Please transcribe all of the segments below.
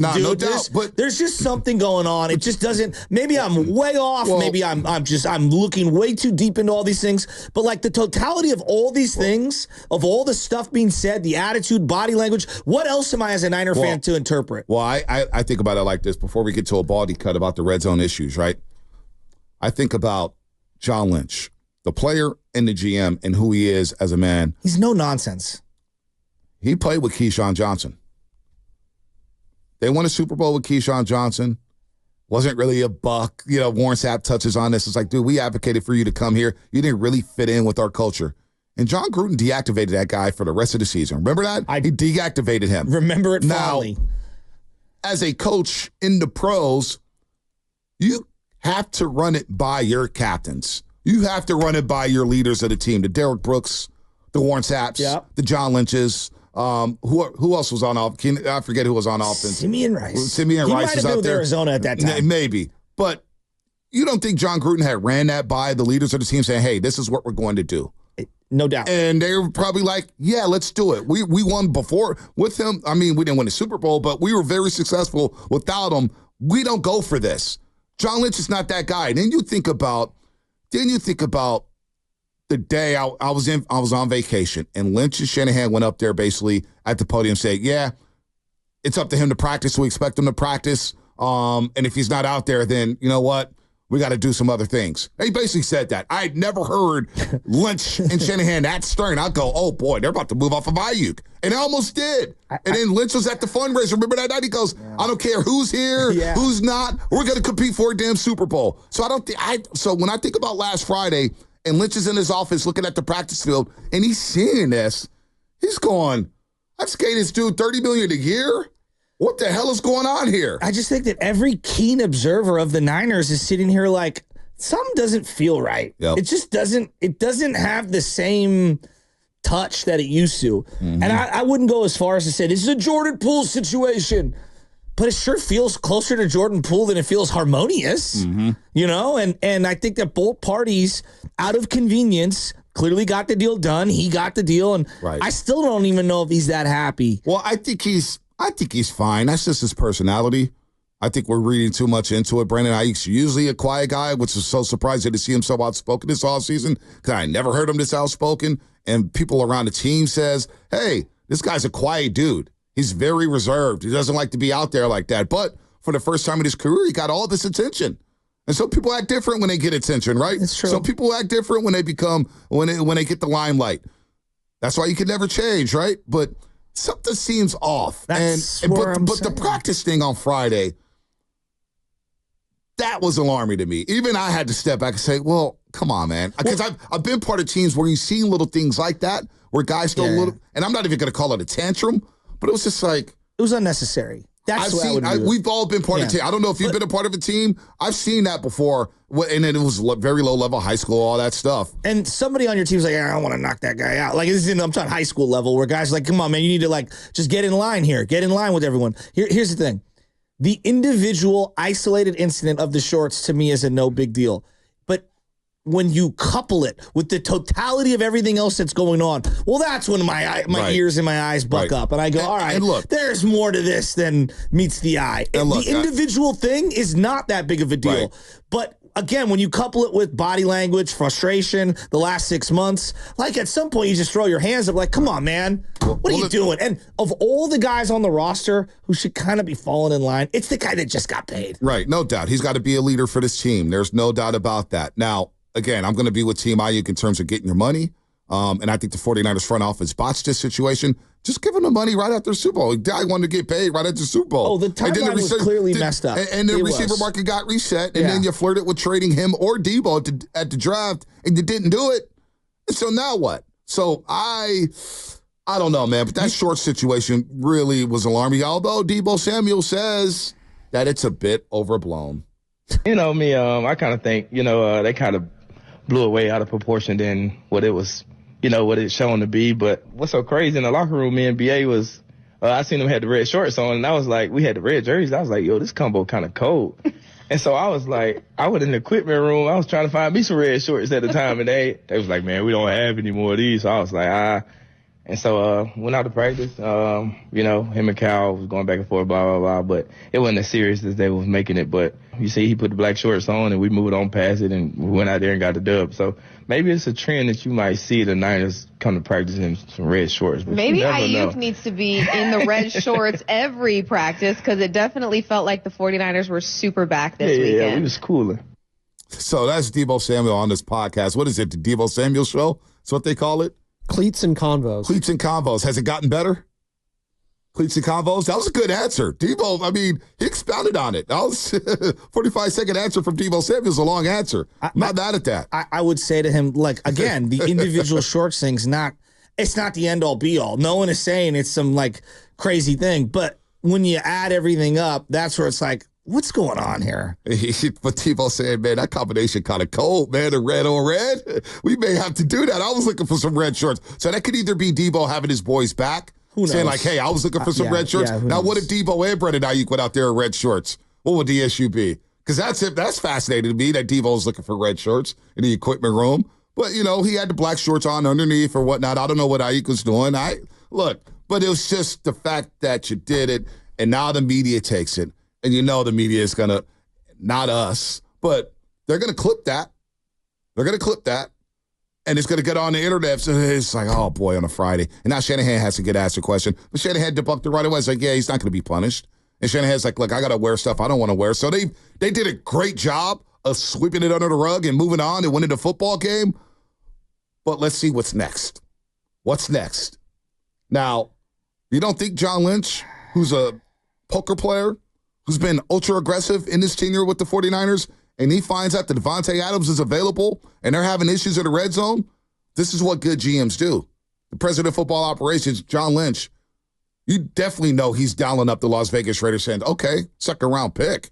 No, Dude, no doubt. But there's just something going on. It just doesn't. Maybe I'm way off. Maybe I'm looking way too deep into all these things. But like the totality of all these things, of all the stuff being said, the attitude, body language. What else am I as a Niner fan to interpret? Well, I think about it like this. Before we get to a baldy cut about the red zone issues, right? I think about John Lynch, the player and the GM, and who he is as a man. He's no nonsense. He played with Keyshawn Johnson. They won a Super Bowl with Keyshawn Johnson. Wasn't really a buck. Warren Sapp touches on this. It's like, dude, we advocated for you to come here. You didn't really fit in with our culture. And John Gruden deactivated that guy for the rest of the season. Remember that? He deactivated him. Remember it fondly. Now, as a coach in the pros, you have to run it by your captains. You have to run it by your leaders of the team, the Derek Brooks, the Warren Sapps, the John Lynches. Who else was on offense? I forget who was on offense. Simeon Rice. Simeon Rice is out there. He might have been with Arizona at that time. Maybe. But you don't think John Gruden had ran that by the leaders of the team saying, hey, this is what we're going to do? No doubt. And they were probably like, yeah, let's do it. We won before with him. I mean, we didn't win the Super Bowl, but we were very successful without him. We don't go for this. John Lynch is not that guy. Then you think about the day I was on vacation, and Lynch and Shanahan went up there basically at the podium and said, yeah, it's up to him to practice. We expect him to practice. And if he's not out there, then you know what? We got to do some other things. They basically said that. I had never heard Lynch and Shanahan that stern. I'd go, oh, boy, they're about to move off of Aiyuk. And they almost did. And then Lynch was at the fundraiser. Remember that night? He goes, I don't care who's here, who's not. We're going to compete for a damn Super Bowl. So So when I think about last Friday, and Lynch is in his office looking at the practice field, and he's seeing this, he's going, I just gave this dude $30 million a year? What the hell is going on here? I just think that every keen observer of the Niners is sitting here like, something doesn't feel right. Yep. It just doesn't have the same touch that it used to. Mm-hmm. And I wouldn't go as far as to say this is a Jordan Poole situation, but it sure feels closer to Jordan Poole than it feels harmonious, And I think that both parties, out of convenience, clearly got the deal done. He got the deal, and I still don't even know if he's that happy. Well, I think he's fine. That's just his personality. I think we're reading too much into it. Brandon Aiyuks usually a quiet guy, which is so surprising to see him so outspoken this offseason because I never heard him this outspoken. And people around the team says, hey, this guy's a quiet dude. He's very reserved. He doesn't like to be out there like that. But for the first time in his career, he got all this attention. And so people act different when they get attention, right? That's true. So people act different when they when they get the limelight. That's why you can never change, right? But something seems off. But the practice thing on Friday, that was alarming to me. Even I had to step back and say, well, come on, man. Because I've been part of teams where you've seen little things like that, where guys throw little, and I'm not even going to call it a tantrum, but it was just like. It was unnecessary. We've all been part of a team. I don't know if you've been a part of a team. I've seen that before, and then it was very low level, high school, all that stuff. And somebody on your team's like, I don't want to knock that guy out. Like, I'm talking high school level where guys are like, come on, man, you need to just get in line here. Get in line with everyone. Here's the thing. The individual isolated incident of the shorts to me is a no big deal. But when you couple it with the totality of everything else that's going on, well, that's when my ears and my eyes buck up. And I go, all right, and look, there's more to this than meets the eye. And the individual thing is not that big of a deal. Right. But again, when you couple it with body language, frustration, the last 6 months, like at some point you just throw your hands up like, come on, man, what are you doing? And of all the guys on the roster who should kind of be falling in line, it's the guy that just got paid. Right, no doubt. He's got to be a leader for this team. There's no doubt about that. Now, again, I'm going to be with Team Aiyuk in terms of getting your money. And I think the 49ers front office botched this situation. Just give him the money right after the Super Bowl. The guy wanted to get paid right after the Super Bowl. Oh, the timeline was clearly messed up. And the receiver market got reset, and then you flirted with trading him or Deebo at the draft, and you didn't do it. And so now what? So I don't know, man, but that short situation really was alarming, although Deebo Samuel says that it's a bit overblown. You know me, I kind of think, they kind of blew away out of proportion than what it was, what it's shown to be. But what's so crazy in the locker room, me and BA was, I seen them had the red shorts on, and I was like, we had the red jerseys. I was like, yo, this combo kind of cold. And so I was like, I went in the equipment room. I was trying to find me some red shorts at the time, and they was like, man, we don't have any more of these. So I was like, And so went out to practice. You know, him and Kyle was going back and forth, blah, blah, blah. But it wasn't as serious as they was making it. But you see, he put the black shorts on, and we moved on past it, and we went out there and got the dub. So maybe it's a trend that you might see the Niners come to practice in some red shorts. But maybe Aiyuk needs to be in the red shorts every practice, because it definitely felt like the 49ers were super back this weekend. Yeah, we was cooling. So that's Deebo Samuel on this podcast. What is it, the Deebo Samuel show? That's what they call it? Cleats and Convos. Cleats and Convos. Has it gotten better? Cleats and Convos? That was a good answer. Deebo, I mean, he expounded on it. That was 45-second answer from Deebo Samuel is a long answer. I'm not mad at that. I would say to him, like, again, the individual shorts thing's it's not the end all be all. No one is saying it's some like crazy thing, but when you add everything up, that's where it's like, what's going on here? But Deebo said, man, that combination kind of cold, man, the red on red. We may have to do that. I was looking for some red shorts. So that could either be Deebo having his boys back, saying like, hey, I was looking for some red shorts. Now, what if Deebo and Brandon Aiyuk went out there in red shorts? What would the issue be? Because that's fascinating to me that Deebo's looking for red shorts in the equipment room. But, you know, he had the black shorts on underneath or whatnot. I don't know what Aiyuk was doing. But it was just the fact that you did it, and now the media takes it. And you know the media is going to, not us, but they're going to clip that. They're going to clip that. And it's going to get on the internet. So it's like, oh, boy, on a Friday. And now Shanahan has to get asked a question. But Shanahan debunked it right away. It's like, yeah, he's not going to be punished. And Shanahan's like, look, I got to wear stuff I don't want to wear. So they did a great job of sweeping it under the rug and moving on and winning the football game. But let's see what's next. What's next? Now, you don't think John Lynch, who's a poker player, who's been ultra-aggressive in his tenure with the 49ers, and he finds out that Devontae Adams is available and they're having issues in the red zone, this is what good GMs do. The president of football operations, John Lynch, you definitely know he's dialing up the Las Vegas Raiders saying, okay, second-round pick.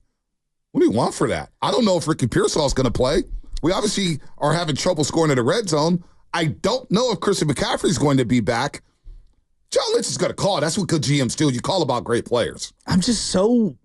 What do you want for that? I don't know if Ricky Pearsall is going to play. We obviously are having trouble scoring in the red zone. I don't know if Christian McCaffrey is going to be back. John Lynch is going to call. That's what good GMs do. You call about great players. I'm just so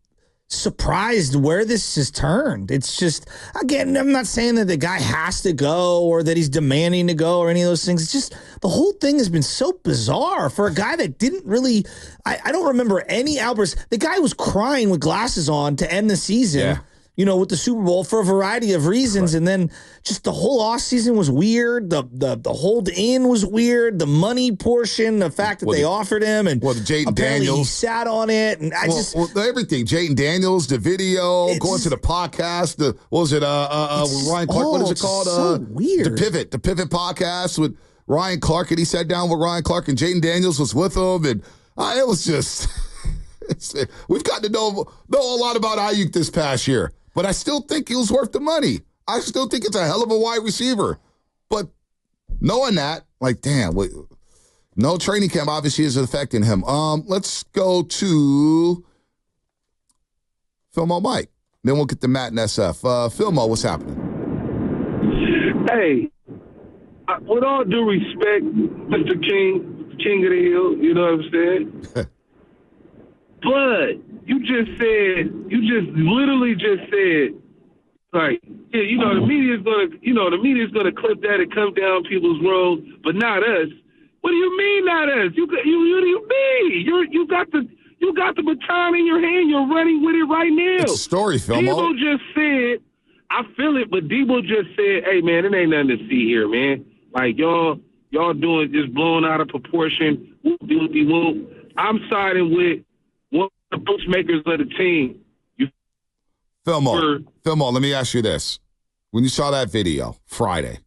surprised where this has turned. It's just, again, I'm not saying that the guy has to go or that he's demanding to go or any of those things. It's just the whole thing has been so bizarre for a guy that didn't really, I don't remember any outbursts. The guy was crying with glasses on to end the season. Yeah. You know, with the Super Bowl for a variety of reasons. Right. And then just the whole offseason was weird. The hold in was weird. The money portion, the fact that they offered him, and Jayden Daniels, he sat on it. And everything. Jayden Daniels, the video, going to the podcast, Ryan Clark, what is it called? So weird. The Pivot podcast with Ryan Clark, and he sat down with Ryan Clark, and Jayden Daniels was with him, and it was just we've gotten to know a lot about Aiyuk this past year. But I still think he was worth the money. I still think it's a hell of a wide receiver. But knowing that, like, damn, no training camp obviously is affecting him. Let's go to Philmo Mike. Then we'll get to Matt and SF. Philmo, what's happening? Hey, with all due respect, Mr. King of the Hill, you know what I'm saying? But you literally just said, like, yeah, the media's gonna clip that and come down people's roads, but not us. What do you mean not us? What do you mean? You got the baton in your hand. You're running with it right now. It's a story, Philmo. Deebo just said, I feel it, but Deebo just said, hey man, it ain't nothing to see here, man. Like y'all doing just blowing out of proportion. Whoop-de-whoop-de-whoop. I'm siding with one of the bookmakers of the team. Philmo, let me ask you this. When you saw that video Friday,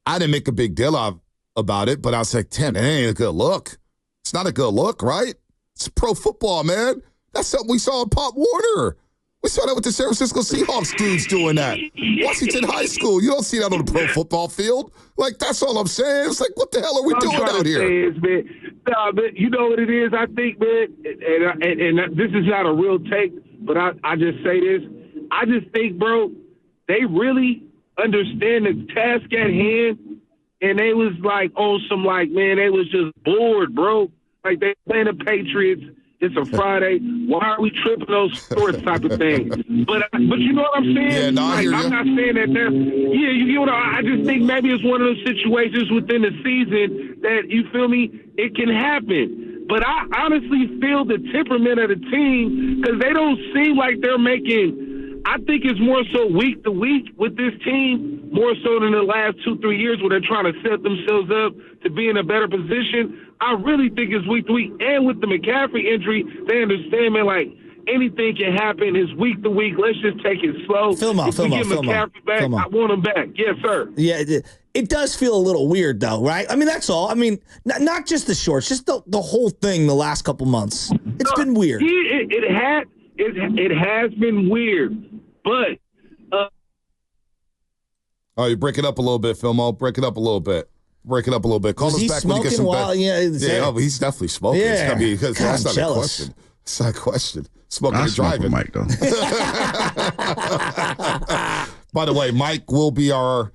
I didn't make a big deal about it, but I was like, Tim, it ain't a good look. It's not a good look, right? It's pro football, man. That's something we saw in Pop Warner. We saw that with the San Francisco Seahawks dudes doing that. Washington High School. You don't see that on the pro football field. Like, that's all I'm saying. It's like, what the hell are we doing out here? Man, you know what it is? I think, man, and this is not a real take, but I just say this. I just think, bro, they really understand the task at hand, and they was like on some, like, man, they was just bored, bro. Like, they playing the Patriots, It's a Friday. Why are we tripping those sorts type of things? But you know what I'm saying? Yeah, no, I hear I'm you. not saying that that's, yeah, you know, I just think maybe it's one of those situations within the season that, you feel me, it can happen. But I honestly feel the temperament of the team, because they don't seem like they're making, I think it's more so week to week with this team, more so than the last 2-3 years where they're trying to set themselves up to be in a better position. I really think it's week to week. And with the McCaffrey injury, they understand, man, like, anything can happen. It's week to week. Let's just take it slow. If we get McCaffrey back, I want him back. Yes, sir. Yeah, it does feel a little weird, though, right? I mean, that's all. I mean, not just the shorts, just the whole thing the last couple months. It's been weird. It has been weird. But oh, you break it up a little bit, Filmo. Break it up a little bit. Break it up a little bit. Call us back when you get some back. Yeah, he's definitely smoking. Yeah. I mean, that's not jealous. a question. It's not a question. Smoking I and smoke driving. with Mike, though. By the way, Mike will be our